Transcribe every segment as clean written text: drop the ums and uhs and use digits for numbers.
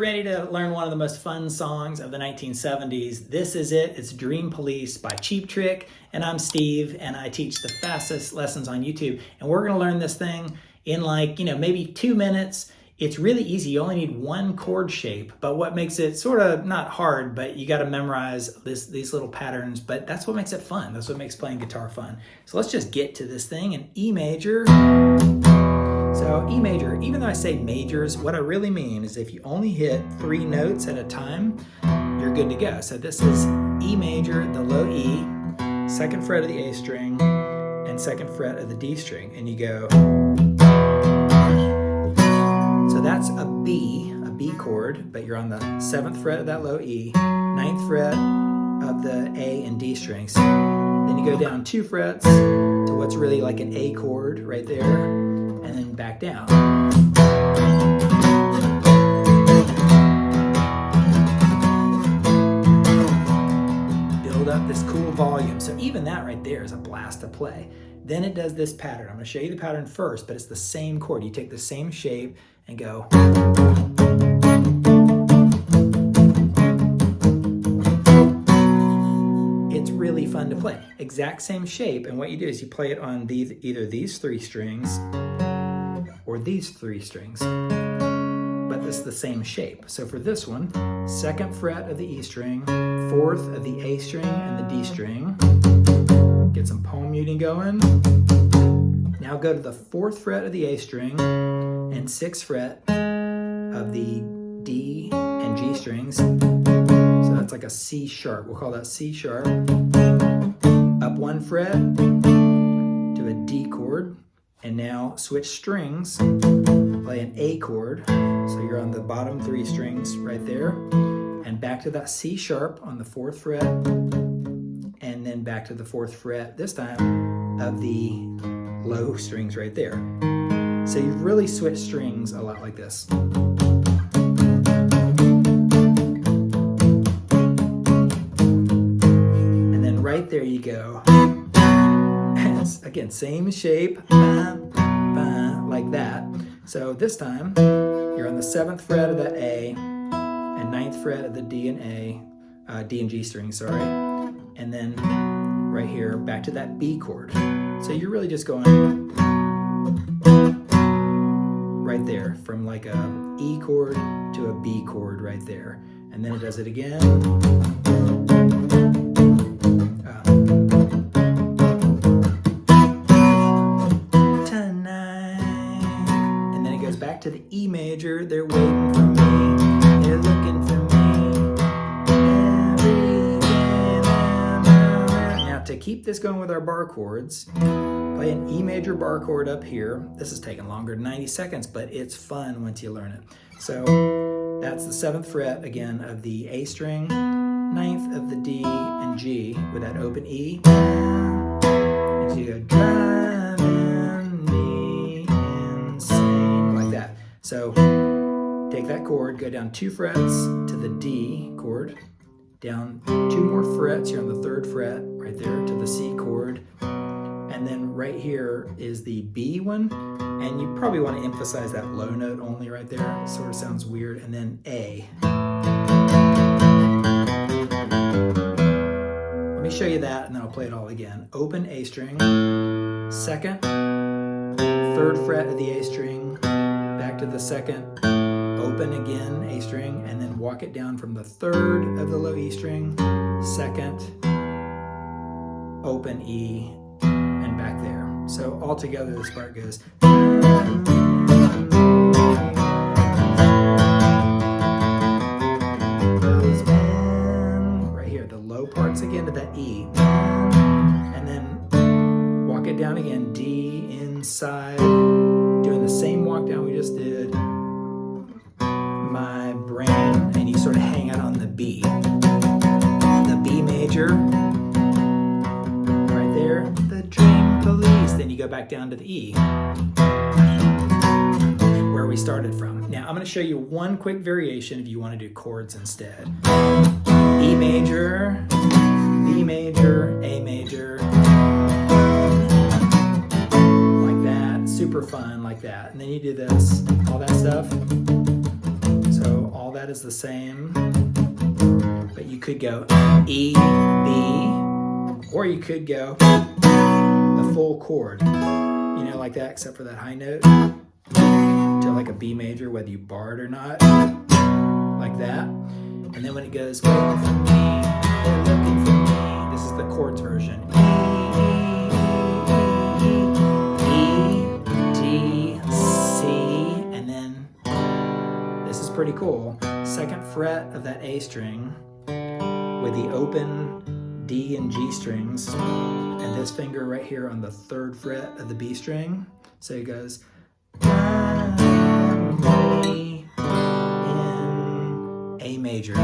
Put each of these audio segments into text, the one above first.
ready to learn one of the most fun songs of the 1970s, this is it. It's Dream Police by Cheap Trick, and I'm Steve, and I teach the fastest lessons on YouTube. And we're gonna learn this thing in maybe 2 minutes. It's really easy. You only need one chord shape, but what makes it sort of not hard, but you gotta memorize these little patterns, but that's what makes it fun. That's what makes playing guitar fun. So let's just get to this thing in E major. So E major, even though I say majors, what I really mean is if you only hit 3 notes at a time, you're good to go. So this is E major, the low E, 2nd fret of the A string, and 2nd fret of the D string, and you go. So that's a B chord, but you're on the 7th fret of that low E, 9th fret of the A and D strings. Then you go down 2 frets to what's really like an A chord right there, and then back down. Build up this cool volume. So even that right there is a blast to play. Then it does this pattern. I'm going to show you the pattern first, but it's the same chord. You take the same shape and go. It's really fun to play. Exact same shape, and what you do is you play it on either these 3 strings or these 3 strings, but this is the same shape. So for this one, 2nd fret of the E string, 4th of the A string and the D string. Get some palm muting going. Now go to the 4th fret of the A string and 6th fret of the D and G strings. So that's like a C sharp. We'll call that C sharp. Up 1 fret to a D chord. And now switch strings, play an A chord. So you're on the bottom 3 strings right there. And back to that C sharp on the 4th fret. And then back to the 4th fret, this time, of the low strings right there. So you've really switched strings a lot like this. And then right there you go. Again, same shape, like that. So this time, you're on the 7th fret of the A and 9th fret of the D and D and G string, sorry. And then right here, back to that B chord. So you're really just going right there from like a E chord to a B chord right there. And then it does it again. Back to the E major, they're waiting for me, they're looking for me, every day. Now to keep this going with our bar chords, play an E major bar chord up here. This is taking longer than 90 seconds, but it's fun once you learn it. So that's the 7th fret again of the A string, 9th of the D and G with that open E. And so you go driving me insane, like that. So take that chord, go down 2 frets to the D chord, down 2 more frets, you're on the 3rd fret right there to the C chord, and then right here is the B one, and you probably want to emphasize that low note only right there. It sort of sounds weird, and then A. Let me show you that, and then I'll play it all again. Open A string, 2nd, 3rd fret of the A string, back to the 2nd, open again, A string, and then walk it down from the 3rd of the low E string, 2nd, open E, and back there. So all together this part goes. Right here, the low parts again to that E. And then walk it down again, D inside. Doing the same walk down we just did. My brain, and you sort of hang out on the B. The B major, right there, the Dream Police. Then you go back down to the E, where we started from. Now I'm going to show you one quick variation if you want to do chords instead. E major, B major, A major. Super fun like that. And then you do this, all that stuff. So all that that is the same. But you could go E, B, or you could go the full chord, you know, like that, except for that high note, to like a B major, whether you bar it or not, like that. And then when it goes, waiting for me, they're looking for me, this is the chords version. Pretty cool. Second fret of that A string with the open D and G strings, and this finger right here on the third fret of the B string. So it goes in A major.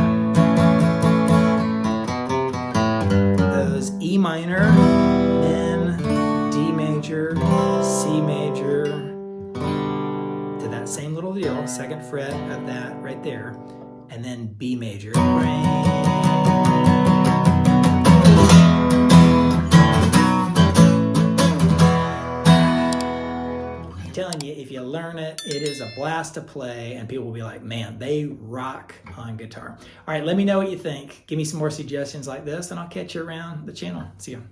Those E minor, then D major, C major, that same little deal, second fret of that right there, and then B major. I'm telling you, if you learn it, it is a blast to play, and people will be like, man, they rock on guitar. All right, let me know what you think. Give me some more suggestions like this, and I'll catch you around the channel. See you.